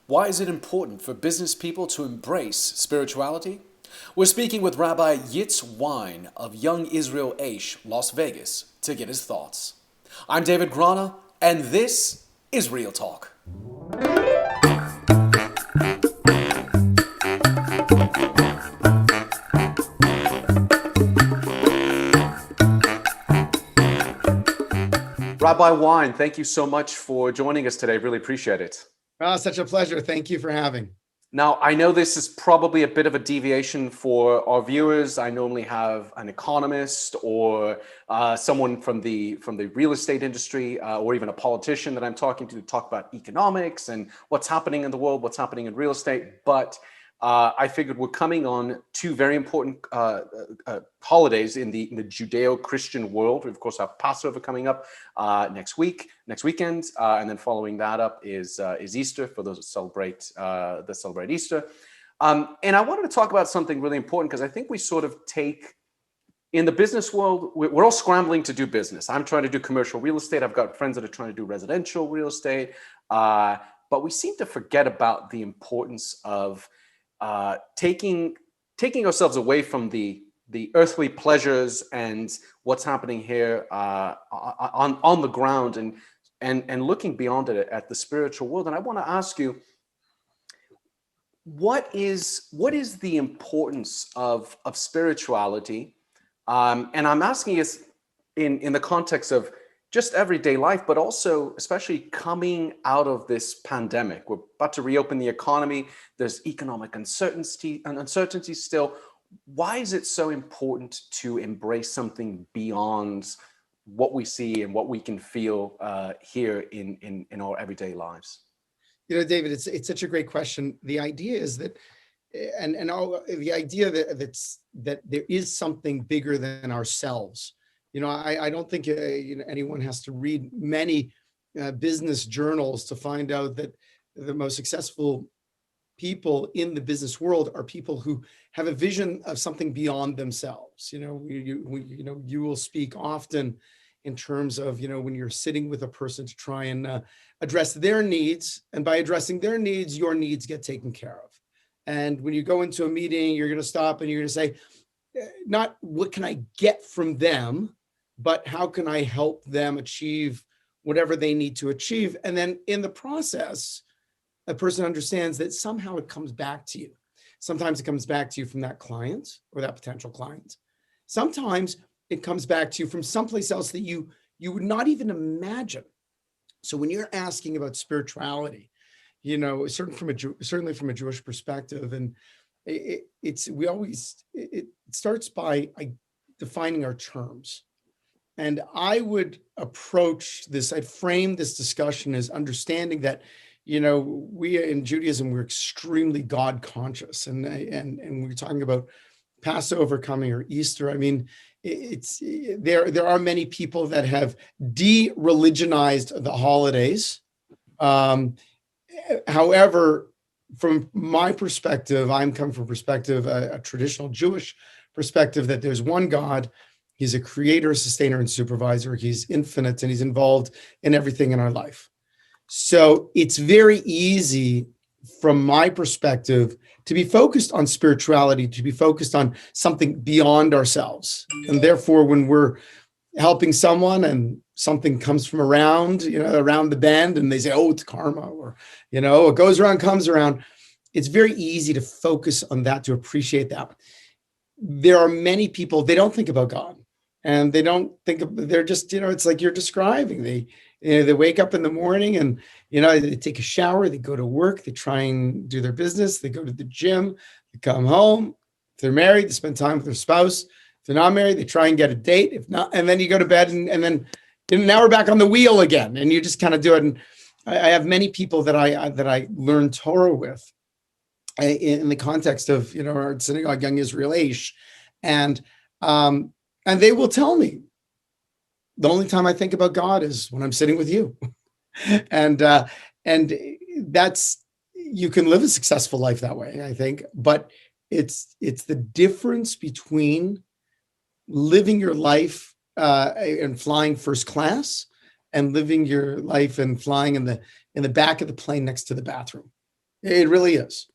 Why is it important for business people to embrace spirituality? We're speaking with Rabbi Yitz Wyne of Young Israel Aish, Las Vegas, to get his thoughts. I'm David Grana, and this is Real Talk. Rabbi Wyne, thank you so much for joining us today. Really appreciate it. Oh, such a pleasure. Thank you for having. Now, I know this is probably a bit of a deviation for our viewers. I normally have an economist or someone from the real estate industry or even a politician that I'm talking to talk about economics and what's happening in the world, what's happening in real estate. But I figured we're coming on two very important holidays in the Judeo-Christian world. We, of course, have Passover coming up next weekend, and then following that up is Easter for those that celebrate Easter. And I wanted to talk about something really important because I think we sort of take in the business world, we're all scrambling to do business. I'm trying to do commercial real estate. I've got friends that are trying to do residential real estate, but we seem to forget about the importance of taking ourselves away from the earthly pleasures and what's happening here on the ground and looking beyond it at the spiritual world. And I want to ask you, what is the importance of spirituality? And I'm asking you in the context of just everyday life, but also especially coming out of this pandemic. We're about to reopen the economy. There's economic uncertainty still. Why is it so important to embrace something beyond what we see and what we can feel here in our everyday lives? You know, David, it's such a great question. The idea is that, the idea that there is something bigger than ourselves. You know, I don't think anyone has to read many business journals to find out that the most successful people in the business world are people who have a vision of something beyond themselves. You know, you will speak often in terms of, when you're sitting with a person to try and address their needs, and by addressing their needs, your needs get taken care of. And when you go into a meeting, you're going to stop and you're going to say, not what can I get from them, but how can I help them achieve whatever they need to achieve? And then in the process, a person understands that somehow it comes back to you. Sometimes it comes back to you from that client or that potential client. Sometimes it comes back to you from someplace else that you would not even imagine. So when you're asking about spirituality, certainly from a Jewish perspective, and it starts by defining our terms. And I would I'd frame this discussion as understanding that, we in Judaism, we're extremely God conscious. And we're talking about Passover coming or Easter. I mean, there are many people that have de-religionized the holidays. However, from my perspective, I'm coming from a traditional Jewish perspective, that there's one God. He's a creator, sustainer, and supervisor. He's infinite, and he's involved in everything in our life. So it's very easy, from my perspective, to be focused on spirituality, to be focused on something beyond ourselves. And therefore, when we're helping someone and something comes from around the bend, and they say, oh, it's karma, or, what goes around comes around. It's very easy to focus on that, to appreciate that. There are many people, they don't think about God. And they don't think they're just, it's like you're describing. They wake up in the morning and, they take a shower, they go to work, they try and do their business, they go to the gym, they come home. If they're married, they spend time with their spouse. If they're not married, they try and get a date. If not, and then you go to bed and then now we're back on the wheel again, and you just kind of do it. And I have many people that I learned Torah with in the context of, our synagogue, Young Israel Aish. And they will tell me, the only time I think about God is when I'm sitting with you. and that's, you can live a successful life that way, I think. But it's the difference between living your life and flying first class and living your life and flying in the back of the plane next to the bathroom. It really is.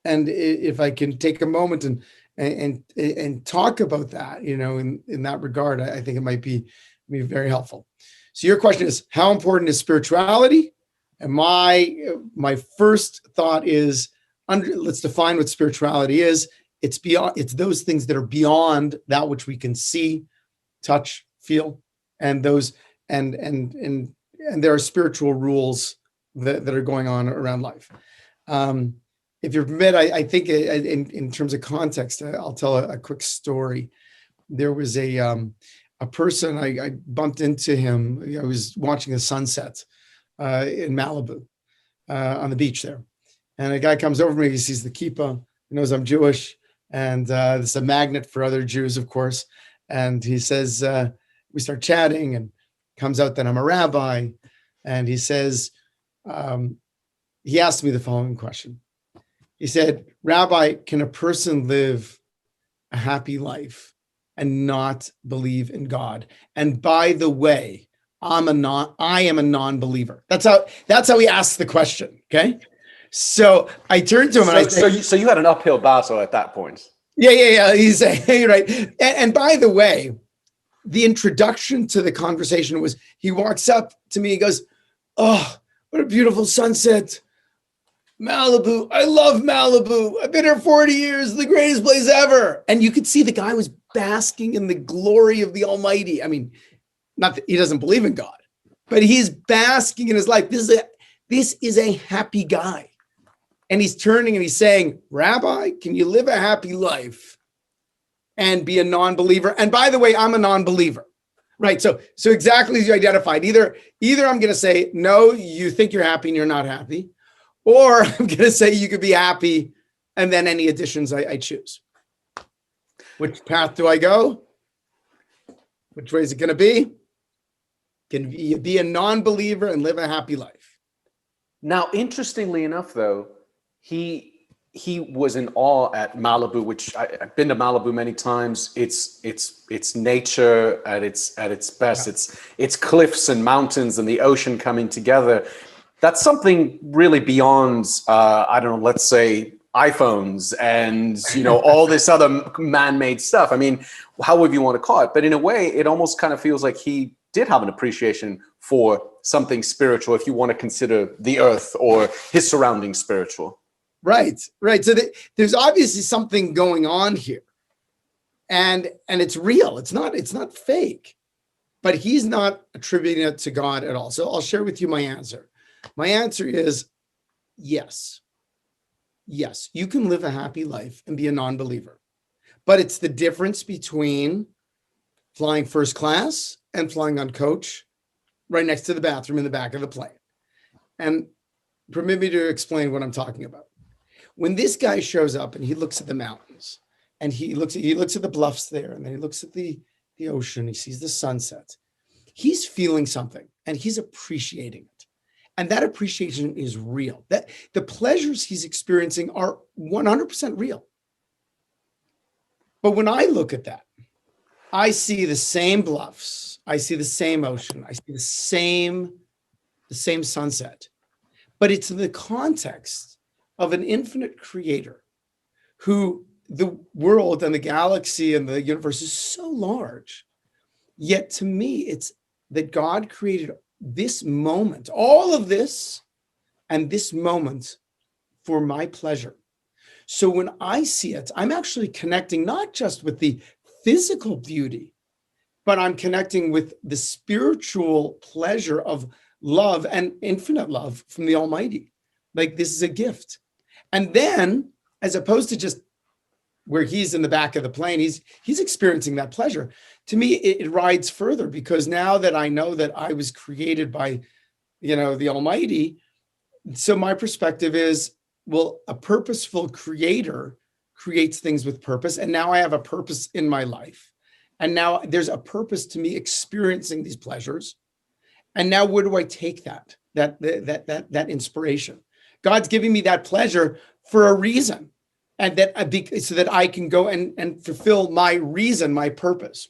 And if I can take a moment and talk about that, in that regard, I think it might be very helpful. So your question is, how important is spirituality? And my first thought is, let's define what spirituality is. It's those things that are beyond that which we can see, touch, feel, and those and there are spiritual rules that are going on around life. If you're permit, I think in terms of context, I'll tell a quick story. There was a person I bumped into him. I was watching the sunset in Malibu on the beach there, and a guy comes over to me. He sees the kippah, he knows I'm Jewish, and it's a magnet for other Jews, of course. And he says, we start chatting, and comes out that I'm a rabbi, and he says, he asked me the following question. He said, Rabbi, can a person live a happy life and not believe in God? And by the way, I am a non-believer. That's how he asked the question. Okay. So I turned to him and I said, so you had an uphill battle at that point. Yeah. He's saying, right. And by the way, the introduction to the conversation was, he walks up to me, he goes, oh, what a beautiful sunset. Malibu. I love Malibu. I've been here 40 years, the greatest place ever. And you could see the guy was basking in the glory of the Almighty. I mean, not that he doesn't believe in God, but he's basking in his life. This is a happy guy. And he's turning and he's saying, Rabbi, can you live a happy life and be a non-believer? And by the way, I'm a non-believer. Right. So exactly as you identified, either I'm going to say, no, you think you're happy and you're not happy. Or I'm going to say you could be happy, and then any additions I choose. Which path do I go? Which way is it going to be? Can you be a non-believer and live a happy life? Now, interestingly enough, though, he was in awe at Malibu, which I've been to Malibu many times. It's nature at its best. Yeah. It's cliffs and mountains and the ocean coming together. That's something really beyond, I don't know, let's say iPhones and, all this other man-made stuff. I mean, however you want to call it. But in a way, it almost kind of feels like he did have an appreciation for something spiritual, if you want to consider the earth or his surroundings spiritual. Right. So there's obviously something going on here. And it's real. It's not fake. But he's not attributing it to God at all. So I'll share with you my answer. My answer is yes. Yes, you can live a happy life and be a non-believer. But it's the difference between flying first class and flying on coach right next to the bathroom in the back of the plane. And permit me to explain what I'm talking about. When this guy shows up and he looks at the mountains and he looks at the bluffs there, and then he looks at the ocean, he sees the sunset, he's feeling something and he's appreciating it. And that appreciation is real. That the pleasures he's experiencing are 100% real. But when I look at that, I see the same bluffs, I see the same ocean, I see the same sunset. But it's in the context of an infinite creator who the world and the galaxy and the universe is so large. Yet to me, it's that God created this moment, all of this, and this moment for my pleasure. So when I see it, I'm actually connecting not just with the physical beauty, but I'm connecting with the spiritual pleasure of love and infinite love from the Almighty. Like, this is a gift. And then, as opposed to just where he's in the back of the plane, he's experiencing that pleasure. To me, it rides further, because now that I know that I was created by, the Almighty, so my perspective is, well, a purposeful creator creates things with purpose. And now I have a purpose in my life. And now there's a purpose to me experiencing these pleasures. And now where do I take that inspiration? God's giving me that pleasure for a reason. And so that I can go and fulfill my reason, my purpose.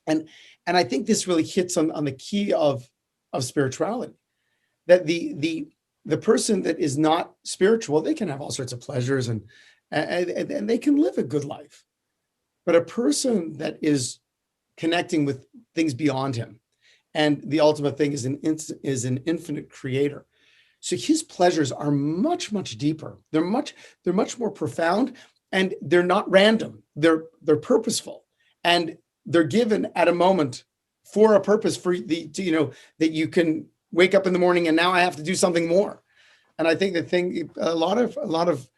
And I think this really hits on the key of spirituality, that the the person that is not spiritual, they can have all sorts of pleasures and they can live a good life. But a person that is connecting with things beyond him, and the ultimate thing is an infinite creator. So his pleasures are much, much deeper. They're much more profound, and they're not random. They're purposeful, and they're given at a moment for a purpose, for that you can wake up in the morning and now I have to do something more. And I think a lot of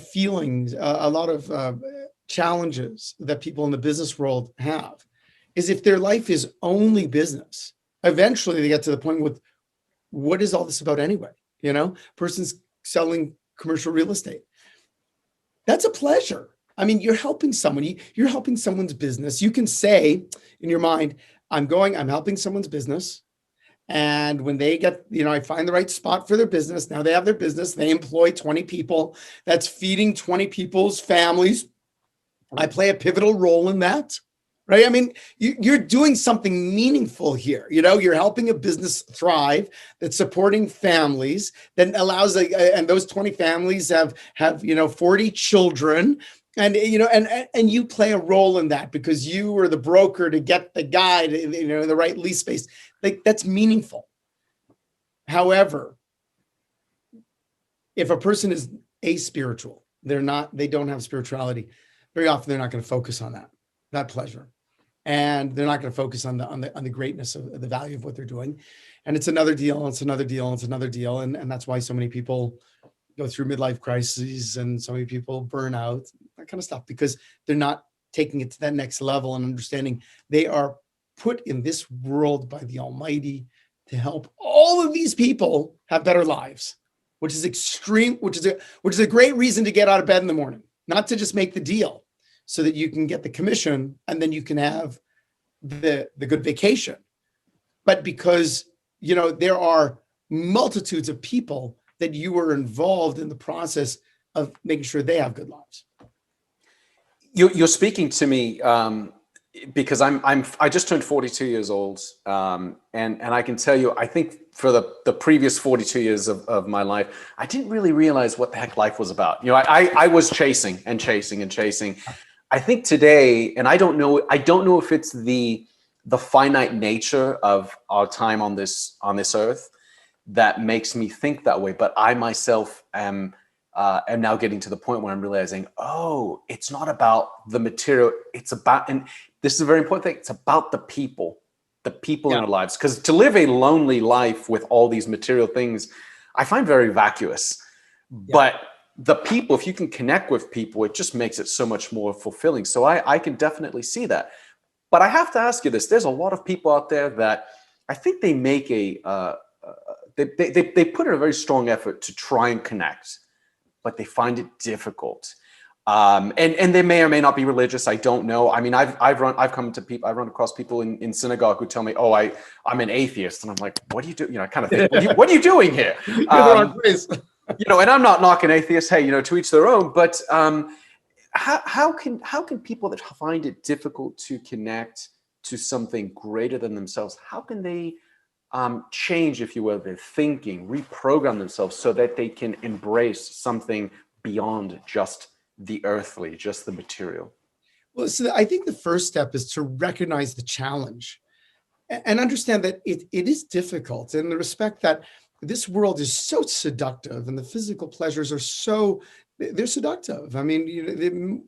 feelings, a lot of challenges that people in the business world have is if their life is only business, eventually they get to the point with, what is all this about anyway? Person's selling commercial real estate. That's a pleasure. I mean, you're helping someone, you're helping someone's business. You can say in your mind, I'm helping someone's business. And when they get, I find the right spot for their business. Now they have their business. They employ 20 people. That's feeding 20 people's families. I play a pivotal role in that, right? I mean, you're doing something meaningful here. You're helping a business thrive that's supporting families, that allows, and those 20 families have 40 children. And and you play a role in that because you were the broker to get the guy to, the right lease space. Like, that's meaningful. However, if a person is aspiritual, they don't have spirituality, very often they're not going to focus on that pleasure, and they're not going to focus on the greatness of the value of what they're doing. And it's another deal, and it's another deal, and it's another deal, and that's why so many people go through midlife crises, and so many people burn out, that kind of stuff, because they're not taking it to that next level and understanding they are put in this world by the Almighty to help all of these people have better lives, which is a great reason to get out of bed in the morning, not to just make the deal so that you can get the commission and then you can have the good vacation, but because there are multitudes of people that you were involved in the process of making sure they have good lives. You're speaking to me because I just turned 42 years old, and I can tell you, I think for the previous 42 years of my life, I didn't really realize what the heck life was about. I was chasing and chasing and chasing. I think today, and I don't know if it's the finite nature of our time on this earth that makes me think that way. But I myself am now getting to the point where I'm realizing, it's not about the material. It's about, and this is a very important thing, it's about the people in our lives. Because to live a lonely life with all these material things, I find very vacuous. Yeah. But the people, if you can connect with people, it just makes it so much more fulfilling. So I can definitely see that. But I have to ask you this. There's a lot of people out there that I think they make they put in a very strong effort to try and connect, but they find it difficult. And they may or may not be religious. I don't know. I mean, I've run across people in synagogue who tell me, I'm an atheist. And I'm like, what do you do? I kind of think, what are you doing here? And I'm not knocking atheists. Hey, to each their own. But how can people that find it difficult to connect to something greater than themselves, how can they change, if you will, their thinking, reprogram themselves so that they can embrace something beyond just the earthly, just the material? Well, so I think the first step is to recognize the challenge and understand that it is difficult, in the respect that this world is so seductive and the physical pleasures are they're seductive. I mean,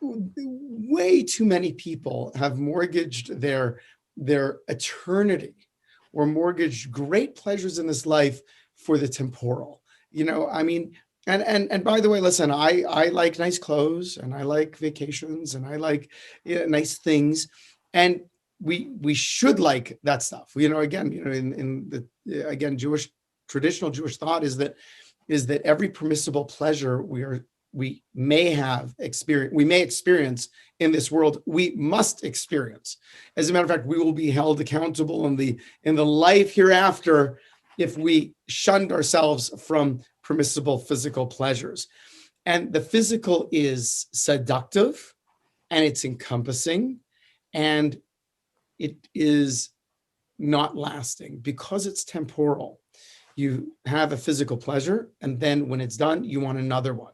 way too many people have mortgaged their eternity or mortgaged great pleasures in this life for the temporal. I mean, and by the way, listen, I like nice clothes, and I like vacations, and I like nice things, and we should like that stuff. Again, traditional Jewish thought is that every permissible pleasure we may experience in this world, we must experience. As a matter of fact, we will be held accountable in the life hereafter if we shunned ourselves from permissible physical pleasures. And the physical is seductive, and it's encompassing, and it is not lasting because it's temporal. you have a physical pleasure, and then when it's done, you want another one,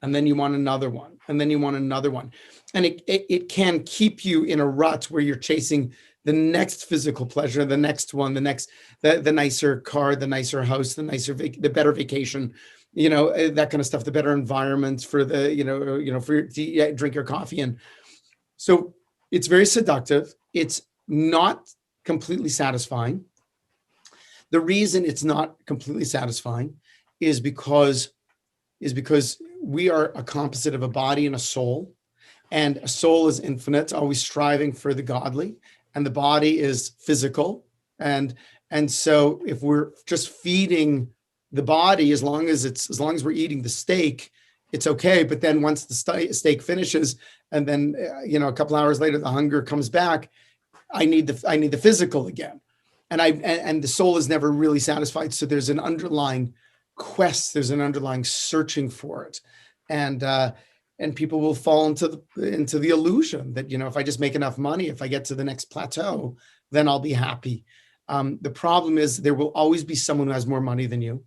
and then you want another one, and then you want another one. And it can keep you in a rut where you're chasing the next physical pleasure, the next one, the nicer car, the nicer house, the better vacation, that kind of stuff, the better environment for for to drink your coffee in. So it's very seductive. It's not completely satisfying. The reason it's not completely satisfying is because we are a composite of a body and a soul, and a soul is infinite, always striving for the godly, and the body is physical. And so if we're just feeding the body, as long as we're eating the steak, it's okay. But then once the steak finishes, and then a couple hours later the hunger comes back, I need the physical again. And the soul is never really satisfied. So there's an underlying quest, there's an underlying searching for it. And people will fall into the illusion that, if I just make enough money, if I get to the next plateau, then I'll be happy. The problem is there will always be someone who has more money than you.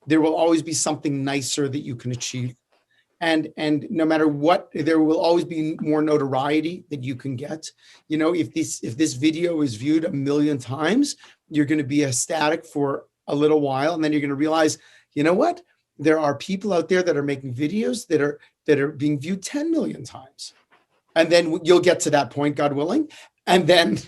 There will always be something nicer that you can achieve. And no matter what, there will always be more notoriety that you can get. If this video is viewed 1 million times, you're going to be ecstatic for a little while, and then you're going to realize, you know what? There are people out there that are making videos that are being viewed 10 million times, and then you'll get to that point, God willing, and then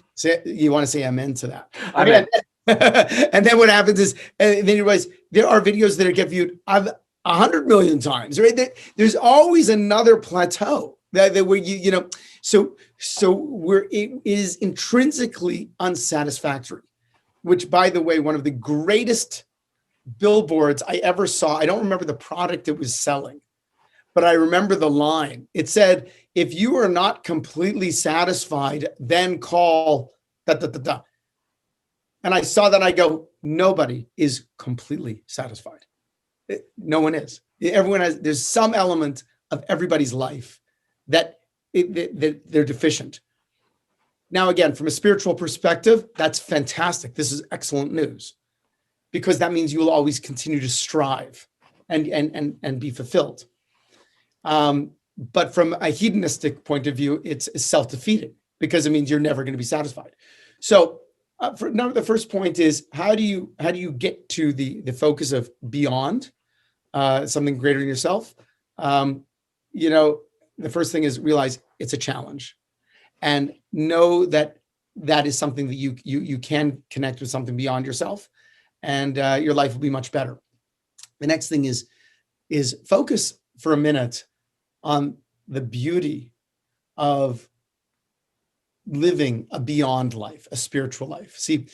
you want to say amen to that. Amen. And then what happens is, and then you realize there are videos that get viewed 100 million times, right? There's always another plateau that where so it is intrinsically unsatisfactory, which, by the way, one of the greatest billboards I ever saw, I don't remember the product it was selling, but I remember the line. It said, if you are not completely satisfied, then call da, da, da, da. And I saw that, I go, nobody is completely satisfied. No one is. Everyone has. There's some element of everybody's life that they're deficient. Now, again, from a spiritual perspective, that's fantastic. This is excellent news, because that means you will always continue to strive and be fulfilled. But from a hedonistic point of view, it's self-defeating, because it means you're never going to be satisfied. So the first point is, how do you get to the focus of beyond something greater than yourself? The first thing is realize it's a challenge, and know that is something that you can connect with something beyond yourself, and your life will be much better. The next thing is focus for a minute on the beauty of living a beyond life, a spiritual life. See,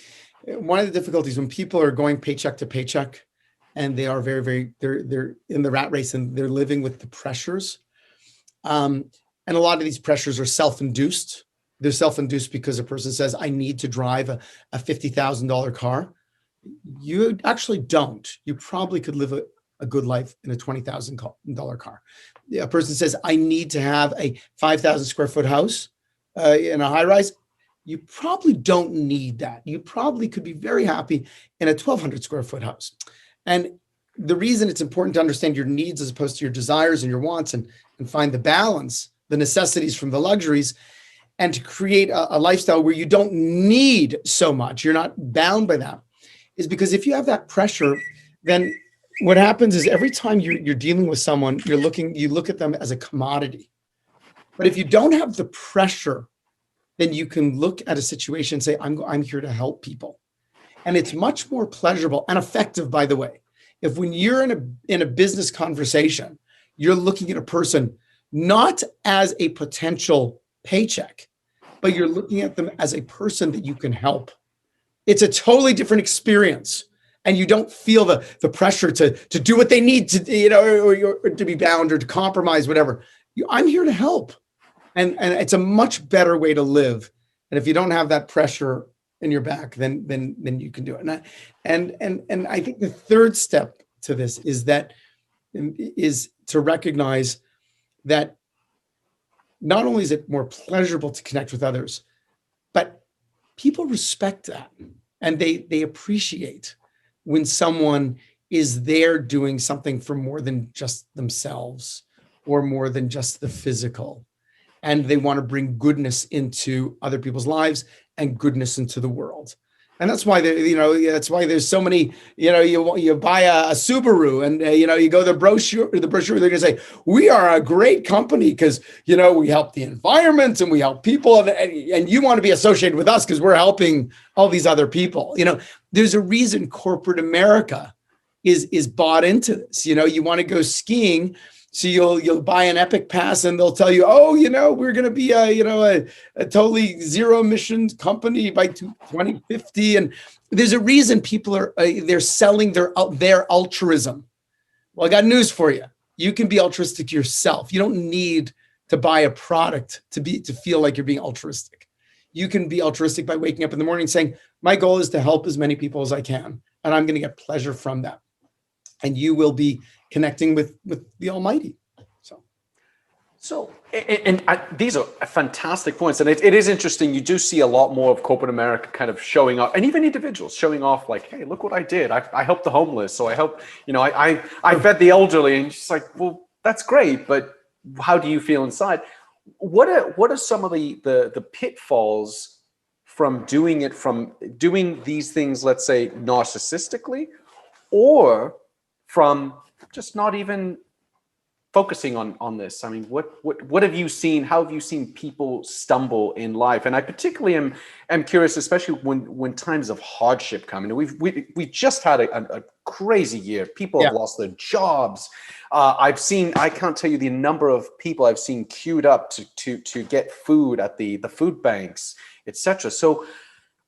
one of the difficulties when people are going paycheck to paycheck, and they are they're in the rat race, and they're living with the pressures. And a lot of these pressures are self-induced. They're self-induced because a person says, I need to drive a $50,000 car. You actually don't. You probably could live a good life in a $20,000 car. A person says, I need to have a 5,000 square foot house in a high rise. You probably don't need that. You probably could be very happy in a 1,200 square foot house. And the reason it's important to understand your needs as opposed to your desires and your wants, and find the balance, the necessities from the luxuries, and to create a lifestyle where you don't need so much, you're not bound by that, is because if you have that pressure, then what happens is every time you're dealing with someone, you look at them as a commodity. But if you don't have the pressure, then you can look at a situation and say, I'm here to help people. And it's much more pleasurable and effective, by the way, if when you're in a business conversation, you're looking at a person not as a potential paycheck, but you're looking at them as a person that you can help. It's a totally different experience. And you don't feel the pressure to do what they need to, or to be bound or to compromise, whatever. I'm here to help. And it's a much better way to live. And if you don't have that pressure in your back, then you can do it. And I think the third step to this is to recognize that not only is it more pleasurable to connect with others, but people respect that, and they appreciate when someone is there doing something for more than just themselves or more than just the physical. And they want to bring goodness into other people's lives and goodness into the world. And that's why that's why there's so many, you buy a Subaru and, you go to the brochure, they're going to say, we are a great company because, we help the environment and we help people. And you want to be associated with us because we're helping all these other people. There's a reason corporate America is bought into this. You want to go skiing. So you'll buy an Epic Pass and they'll tell you, we're going to be a totally zero emissions company by 2050. And there's a reason people are they're selling their altruism. Well, I got news for you. You can be altruistic yourself. You don't need to buy a product to feel like you're being altruistic. You can be altruistic by waking up in the morning saying, my goal is to help as many people as I can, and I'm going to get pleasure from that. And you will be connecting with the Almighty. These are fantastic points. And it is interesting. You do see a lot more of corporate America kind of showing up, and even individuals showing off like, hey, look what I did. I helped the homeless. So I helped, I fed the elderly. And she's like, well, that's great. But how do you feel inside? What are some of the pitfalls from doing these things, let's say narcissistically, or from just not even focusing on this? I mean, what have you seen? How have you seen people stumble in life? And I particularly am curious, especially when times of hardship come. We just had a crazy year. People have lost their jobs. I can't tell you the number of people I've seen queued up to get food at the food banks, etc. So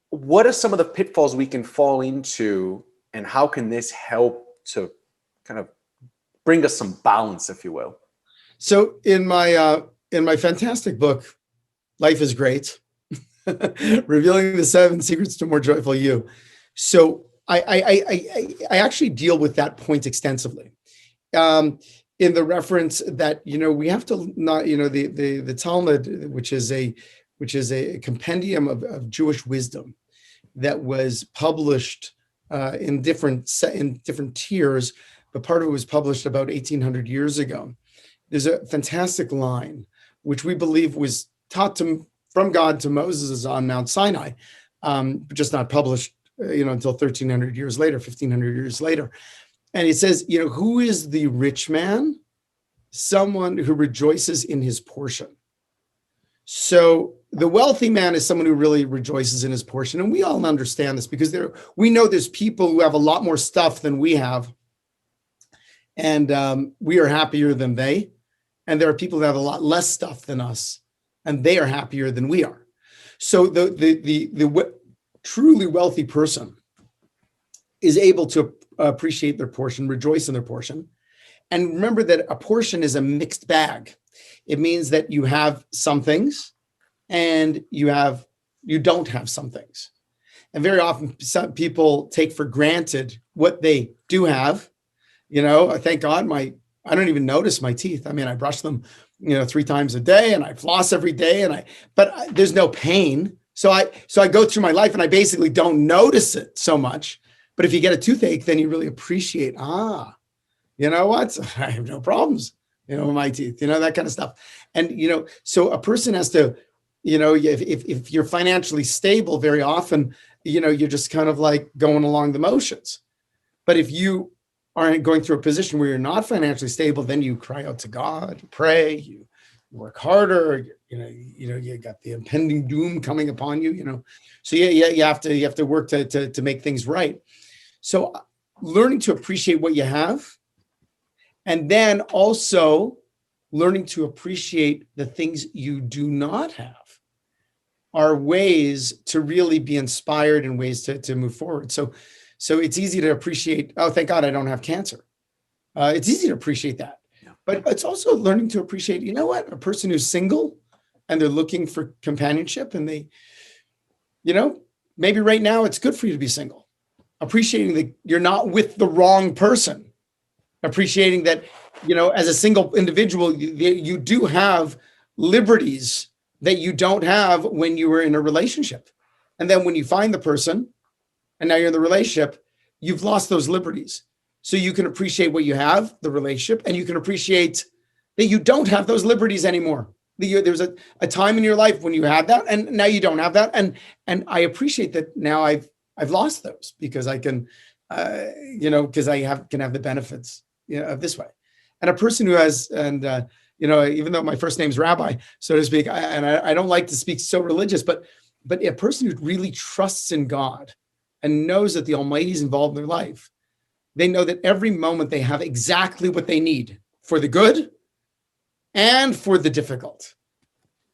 what are some of the pitfalls we can fall into, and how can this help to kind of bring us some balance, if you will? So in my fantastic book, Life is Great, Revealing the 7 Secrets to a More Joyful You. So I actually deal with that point extensively. In the reference that, we have to not, the Talmud, which is a compendium of Jewish wisdom that was published in different tiers, but part of it was published about 1800 years ago. There's a fantastic line, which we believe was taught from God to Moses on Mount Sinai, but just not published, until 1,300 years later, 1,500 years later. And it says, who is the rich man? Someone who rejoices in his portion. So the wealthy man is someone who really rejoices in his portion. And we all understand this because we know there's people who have a lot more stuff than we have. And we are happier than they. And there are people that have a lot less stuff than us, and they are happier than we are. So the truly wealthy person is able to appreciate their portion, rejoice in their portion. And remember that a portion is a mixed bag. It means that you have some things and you don't have some things. And very often some people take for granted what they do have. Thank God I don't even notice my teeth. I mean, I brush them, 3 times a day, and I floss every day, but there's no pain. So I go through my life and I basically don't notice it so much. But if you get a toothache, then you really appreciate, you know what? I have no problems, with my teeth, that kind of stuff. And, so a person has to, if you're financially stable, very often, you're just kind of like going along the motions. But if you aren't going through a position where you're not financially stable, then you cry out to God, you pray, you work harder, you got the impending doom coming upon you, so you have to work to make things right. So learning to appreciate what you have, and then also learning to appreciate the things you do not have, are ways to really be inspired and ways to move forward. So it's easy to appreciate, thank God I don't have cancer. It's easy to appreciate that. But it's also learning to appreciate, a person who's single and they're looking for companionship, and they, maybe right now it's good for you to be single. Appreciating that you're not with the wrong person. Appreciating that, as a single individual, you do have liberties that you don't have when you were in a relationship. And then when you find the person, and now you're in the relationship, you've lost those liberties. So you can appreciate what you have, the relationship, and you can appreciate that you don't have those liberties anymore. There's a time in your life when you had that, and now you don't have that. And I appreciate that now I've lost those because I can, because can have the benefits, of this way. And a person who has, and even though my first name's Rabbi, so to speak, I don't like to speak so religious, but a person who really trusts in God and knows that the Almighty is involved in their life, they know that every moment they have exactly what they need for the good and for the difficult.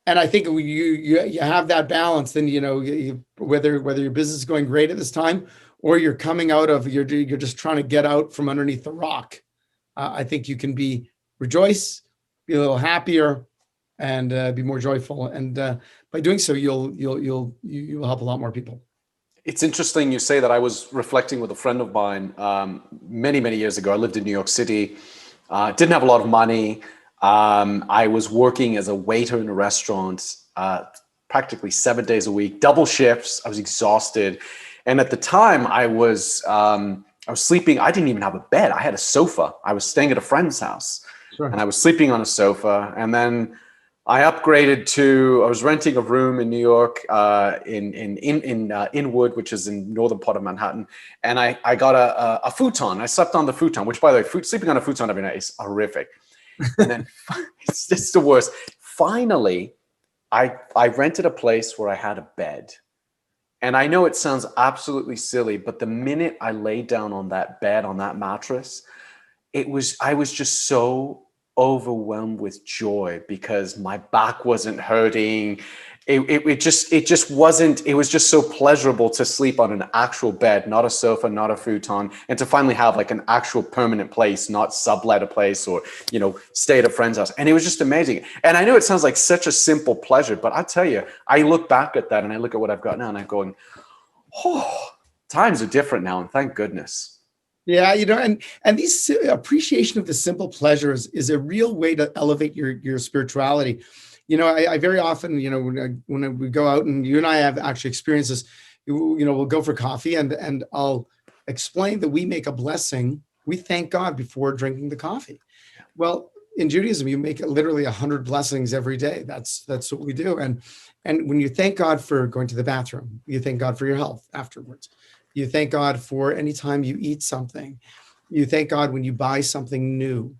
And I think when you have that balance, then whether your business is going great at this time or you're coming out of you're just trying to get out from underneath the rock, I think you can rejoice, be a little happier, and be more joyful. And by doing so, you'll help a lot more people. It's interesting you say that. I was reflecting with a friend of mine many, many years ago. I lived in New York City, didn't have a lot of money. I was working as a waiter in a restaurant practically 7 days a week, double shifts. I was exhausted. And at the time I was sleeping. I didn't even have a bed. I had a sofa. I was staying at a friend's house. Sure. And I was sleeping on a sofa. And then I upgraded I was renting a room in New York, in Inwood, which is in northern part of Manhattan. And I got a futon. I slept on the futon, which, by the way, sleeping on a futon every night is horrific. And then it's just the worst. Finally, I rented a place where I had a bed. And I know it sounds absolutely silly, but the minute I laid down on that bed, on that mattress, I was just so overwhelmed with joy because my back wasn't hurting. It was just so pleasurable to sleep on an actual bed, not a sofa, not a futon, and to finally have like an actual permanent place, not sublet a place or, stay at a friend's house. And it was just amazing. And I know it sounds like such a simple pleasure, but I tell you, I look back at that and I look at what I've got now and I'm going, oh, times are different now. And thank goodness. Yeah, and these appreciation of the simple pleasures is a real way to elevate your spirituality. I very often, when we go out, and you and I have actually experienced this, we'll go for coffee and I'll explain that we make a blessing. We thank God before drinking the coffee. Well, in Judaism, you make literally 100 blessings every day. That's what we do. And when you thank God for going to the bathroom, you thank God for your health afterwards. You thank God for any time you eat something. You thank God when you buy something new.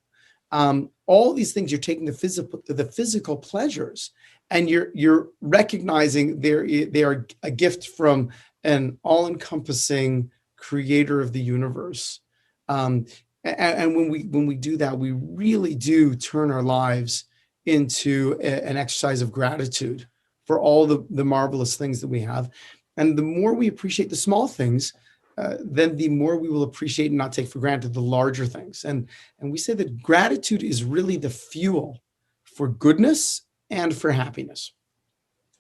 All these things, you're taking the physical pleasures, and you're recognizing they are a gift from an all-encompassing creator of the universe. And when we do that, we really do turn our lives into an exercise of gratitude for all the marvelous things that we have. And the more we appreciate the small things, then the more we will appreciate and not take for granted the larger things. And we say that gratitude is really the fuel for goodness and for happiness.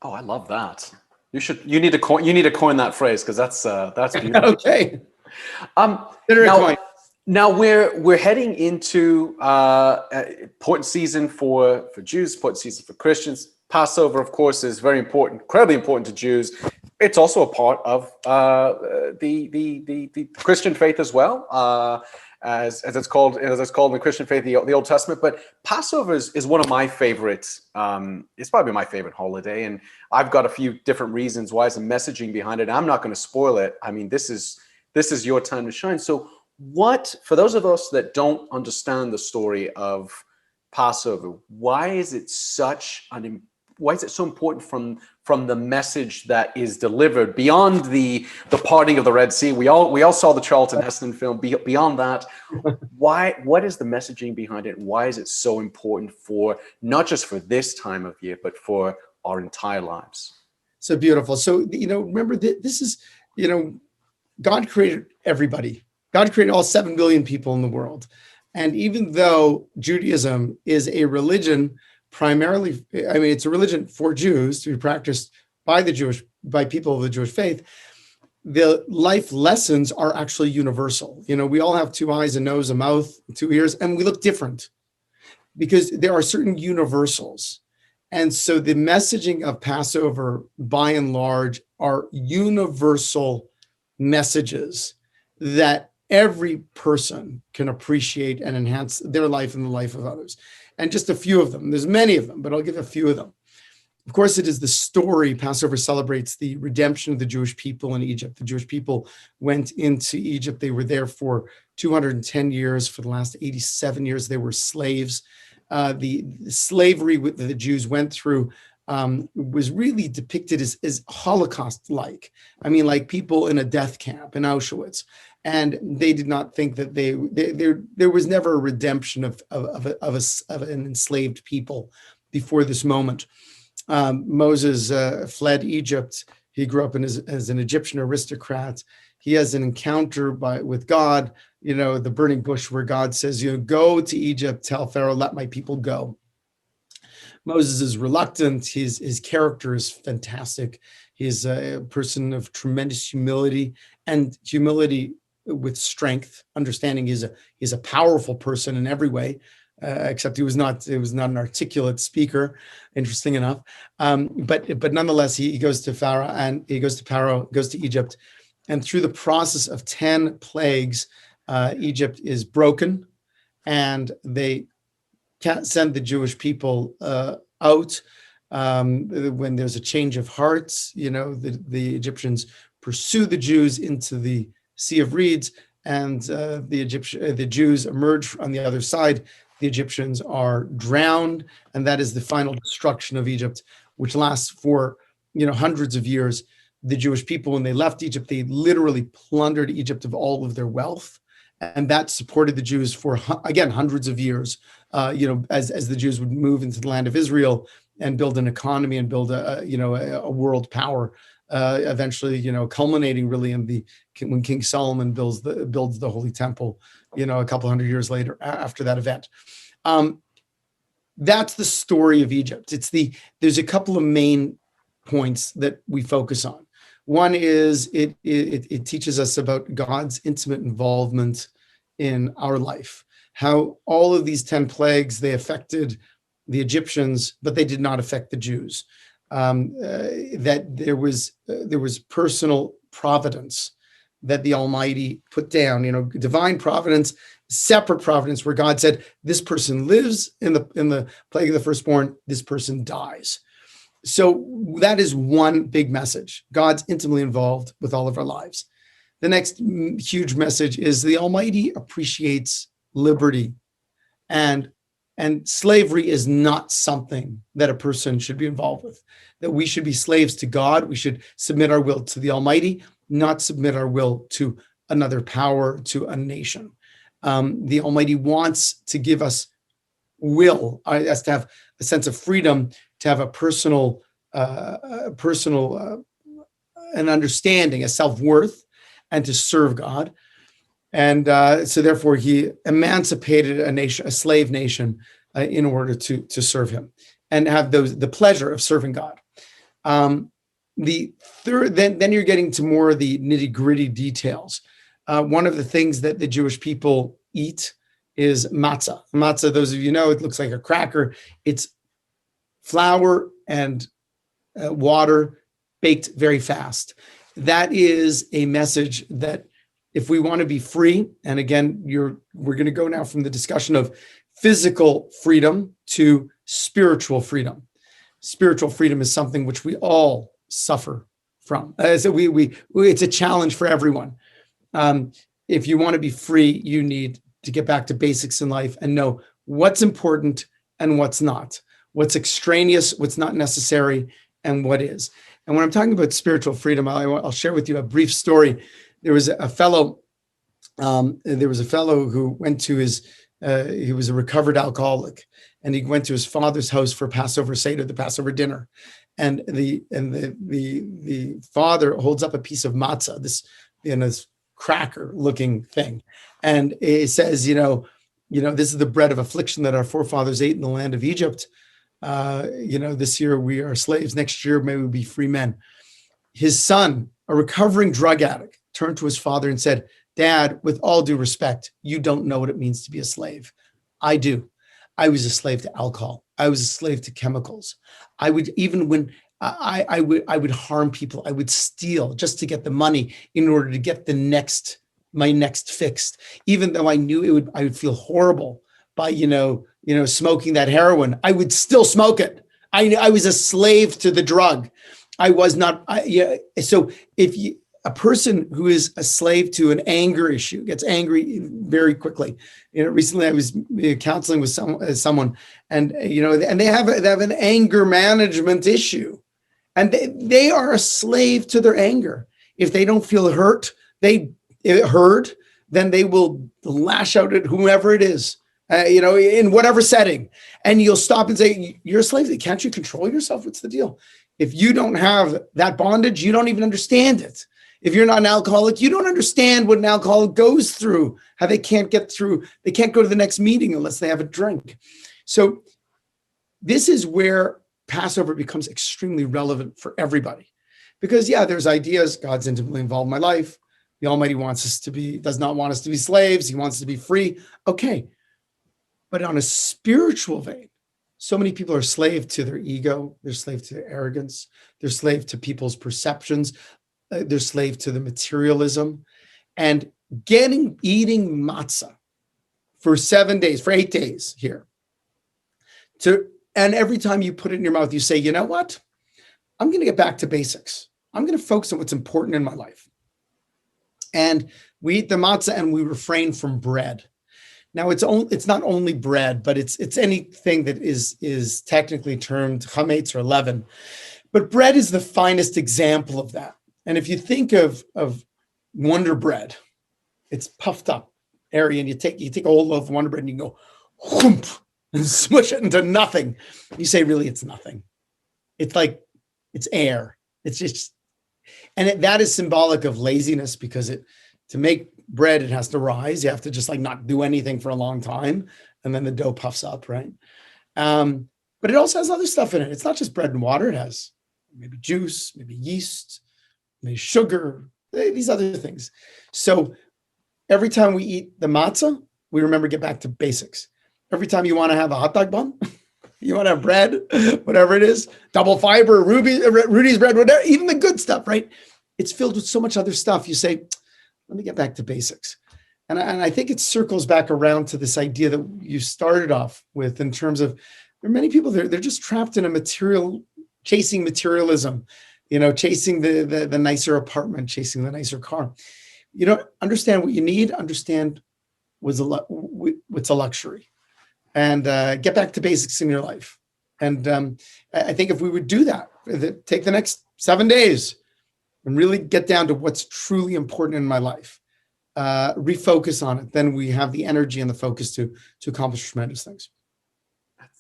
Oh, I love that. You need to coin that phrase, because that's beautiful. Okay. Now we're heading into important season for Jews, important season for Christians. Passover, of course, is very important, incredibly important to Jews. It's also a part of the Christian faith as well, as it's called in the Christian faith, the Old Testament. But Passover is one of my favorites. It's probably my favorite holiday, and I've got a few different reasons why. Some messaging behind it. I'm not going to spoil it. I mean, this is your time to shine. So, for those of us that don't understand the story of Passover, why is it so important from the message that is delivered beyond the parting of the Red Sea? We all saw the Charlton Heston film. Beyond that, what is the messaging behind it? Why is it so important for not just for this time of year, but for our entire lives? So beautiful. So, remember this is, God created everybody. God created all 7 billion people in the world. And even though Judaism is a religion primarily, it's a religion for Jews to be practiced by people of the Jewish faith, the life lessons are actually universal. We all have 2 eyes, a nose, a mouth, 2 ears, and we look different because there are certain universals. And so the messaging of Passover, by and large, are universal messages. that every person can appreciate and enhance their life and the life of others. And just a few of them, there's many of them, but I'll give a few of them. Of course, it is the story. Passover celebrates the redemption of the Jewish people in Egypt. The Jewish people went into Egypt. They were there for 210 years. For the last 87 years, they were slaves. The slavery that the Jews went through was really depicted as Holocaust-like. I mean, like people in a death camp in Auschwitz. And they did not think that there was never a redemption of an enslaved people before this moment. Moses fled Egypt. He grew up as an Egyptian aristocrat. He has an encounter with God, the burning bush, where God says, go to Egypt, tell Pharaoh, let my people go. Moses is reluctant. His character is fantastic. He's a person of tremendous humility, and humility with strength, understanding he's a powerful person in every way. Except he was not an articulate speaker, interesting enough. But nonetheless, he goes to Pharaoh, goes to Egypt. And through the process of 10 plagues, Egypt is broken, and they can't send the Jewish people out. When there's a change of hearts, the Egyptians pursue the Jews into the Sea of Reeds, and the Jews emerge on the other side. The Egyptians are drowned, and that is the final destruction of Egypt, which lasts for hundreds of years. The Jewish people, when they left Egypt, they literally plundered Egypt of all of their wealth, and that supported the Jews for again hundreds of years. As the Jews would move into the land of Israel and build an economy and build a world power. Eventually, culminating really when King Solomon builds the Holy Temple, a couple hundred years later after that event. That's the story of Egypt. There's a couple of main points that we focus on. One is it teaches us about God's intimate involvement in our life, how all of these 10 plagues, they affected the Egyptians, but they did not affect the Jews. That there was personal providence that the Almighty put down, divine providence, separate providence, where God said, this person lives in the plague of the firstborn, this person dies. So that is one big message. God's intimately involved with all of our lives. The next huge message is the Almighty appreciates liberty, and slavery is not something that a person should be involved with, that we should be slaves to God. We should submit our will to the Almighty, not submit our will to another power, to a nation. The Almighty wants to give us will, us to have a sense of freedom, to have a personal an understanding, a self-worth, and to serve God. And so therefore he emancipated a slave nation in order to serve him and have the pleasure of serving God. The third, then you're getting to more of the nitty-gritty details. One of the things that the Jewish people eat is matzah. Matzah, those of you know, it looks like a cracker. It's flour and water baked very fast. That is a message that if we want to be free, and again, we're going to go now from the discussion of physical freedom to spiritual freedom. Spiritual freedom is something which we all suffer from. So it's a challenge for everyone. If you want to be free, you need to get back to basics in life and know what's important and what's not, what's extraneous, what's not necessary, and what is. And when I'm talking about spiritual freedom, I'll share with you a brief story. There was a fellow who went to he was a recovered alcoholic, and he went to his father's house for Passover Seder, the Passover dinner. And the father holds up a piece of matzah, this cracker looking thing. And it says, this is the bread of affliction that our forefathers ate in the land of Egypt. This year we are slaves. Next year, may we be free men. His son, a recovering drug addict, turned to his father and said, Dad, with all due respect, you don't know what it means to be a slave. I do. I was a slave to alcohol. I was a slave to chemicals. I would, even when I would harm people, I would steal just to get the money in order to get the next my next fix, even though I knew I would feel horrible by, smoking that heroin. I would still smoke it. I was a slave to the drug. I was not. So a person who is a slave to an anger issue gets angry very quickly. Recently I was counseling with someone, and and they have an anger management issue, and they are a slave to their anger. If they don't feel hurt, then they will lash out at whoever it is. In whatever setting, and you'll stop and say, "You're a slave. Can't you control yourself? What's the deal?" If you don't have that bondage, you don't even understand it. If you're not an alcoholic, you don't understand what an alcoholic goes through, how they can't get through. They can't go to the next meeting unless they have a drink. So this is where Passover becomes extremely relevant for everybody, because there's ideas. God's intimately involved in my life. The Almighty does not want us to be slaves. He wants us to be free. Okay. But on a spiritual vein, so many people are slave to their ego. They're slave to their arrogance. They're slave to people's perceptions. They're slave to the materialism. And eating matzah for 7 days, for 8 days here. And every time you put it in your mouth, you say, you know what? I'm going to get back to basics. I'm going to focus on what's important in my life. And we eat the matzah and we refrain from bread. Now it's not only bread, but it's anything that is technically termed chametz or leaven. But bread is the finest example of that. And if you think of Wonder Bread, it's puffed up area, and you take a whole loaf of Wonder Bread and you go whoomp and smush it into nothing. You say, really, it's nothing. It's like it's air. It's just, and that is symbolic of laziness, because to make bread, it has to rise. You have to just not do anything for a long time, and then the dough puffs up, right? But it also has other stuff in it. It's not just bread and water. It has maybe juice, maybe yeast, maybe sugar, these other things. So every time we eat the matzah, we remember to get back to basics. Every time you want to have a hot dog bun, you want to have bread, whatever it is, double fiber, Rudy's bread, whatever, even the good stuff, right? It's filled with so much other stuff. You say, let me get back to basics. And I think it circles back around to this idea that you started off with, in terms of, there are many people, they're just trapped in chasing materialism, chasing the nicer apartment, chasing the nicer car. You don't understand what you need, understand what's a luxury, and get back to basics in your life. And I think if we would do that, take the next 7 days and really get down to what's truly important in my life, refocus on it, then we have the energy and the focus to accomplish tremendous things.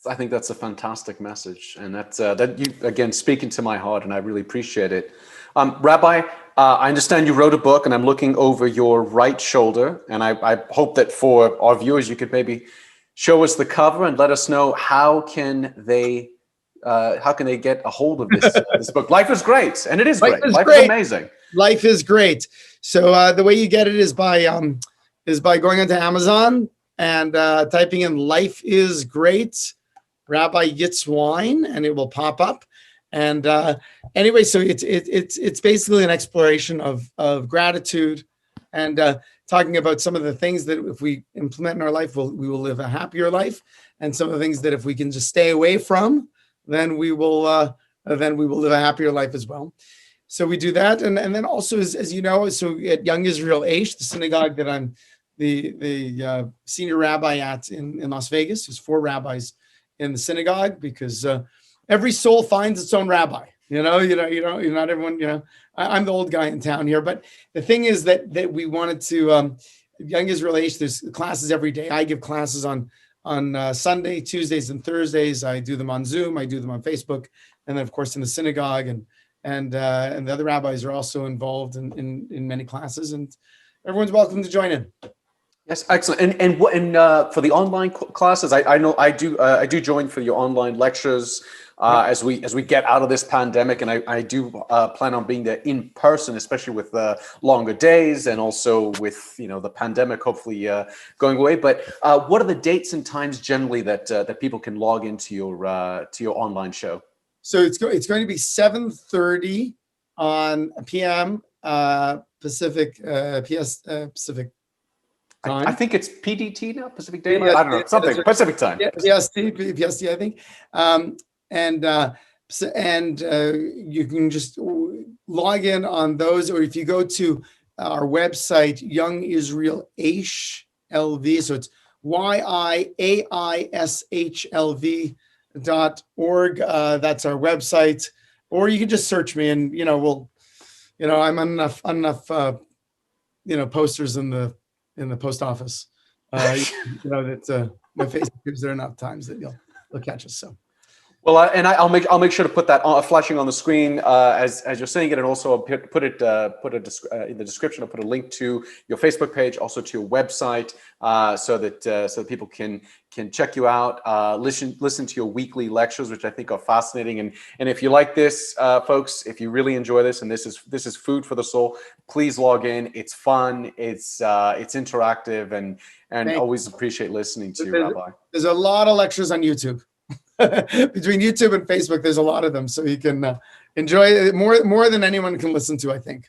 I think that's a fantastic message, and that you, again, speaking to my heart, and I really appreciate it. Rabbi, I understand you wrote a book, and I'm looking over your right shoulder, and I hope that for our viewers, you could maybe show us the cover and let us know how can they get a hold of this book. Life is great, and it is great. Life is amazing. Life is great. So the way you get it is by going onto Amazon and typing in "Life is Great" Rabbi Yitz Wyne, and it will pop up. And anyway, so it's basically an exploration of gratitude, and talking about some of the things that if we implement in our life, we will live a happier life, and some of the things that if we can just stay away from, then we will live a happier life as well. So we do that, and then also, as you know, so at Young Israel Aish, the synagogue that I'm the senior rabbi at in Las Vegas. There's 4 rabbis in the synagogue, because every soul finds its own rabbi. You're not everyone. I'm the old guy in town here, but the thing is that we wanted to Young Israel Aish. There's classes every day. I give classes on Sunday, Tuesdays, and Thursdays. I do them on Zoom. I do them on Facebook, and then of course in the synagogue, and the other rabbis are also involved in many classes, and everyone's welcome to join in. Yes, excellent. And for the online classes, I know I do join for your online lectures as we get out of this pandemic, and I do plan on being there in person, especially with longer days, and also with the pandemic hopefully going away. But what are the dates and times generally that people can log into your online show? So it's going to be 7:30 p.m. Pacific Pacific time. I think it's PDT now, Pacific Daylight. I don't know, something Pacific time. PST, I think. And you can just log in on those, or if you go to our website, Young Israel Aish LV, so it's YIAISHLV.org. That's our website, or you can just search me, and I'm on enough posters in the post office. That my face appears there enough times that you'll catch us. So. Well, I'll make sure to put that flashing on the screen as you're saying it, and also I'll put it in the description. I'll put a link to your Facebook page, also to your website, so that people can check you out, listen to your weekly lectures, which I think are fascinating. And if you like this, folks, if you really enjoy this, and this is food for the soul, please log in. It's fun. It's interactive, and always appreciate listening to you, Rabbi. There's a lot of lectures on YouTube. Between YouTube and Facebook, there's a lot of them, so you can enjoy it more than anyone can listen to, I think.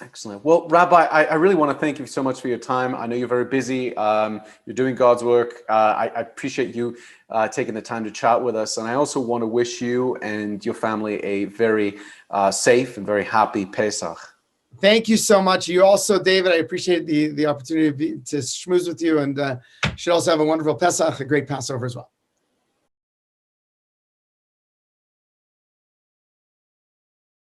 Excellent. Well, Rabbi, I really want to thank you so much for your time. I know you're very busy. You're doing God's work. I appreciate you taking the time to chat with us. And I also want to wish you and your family a very safe and very happy Pesach. Thank you so much. You also, David, I appreciate the opportunity to schmooze with you, and should also have a wonderful Pesach, a great Passover as well.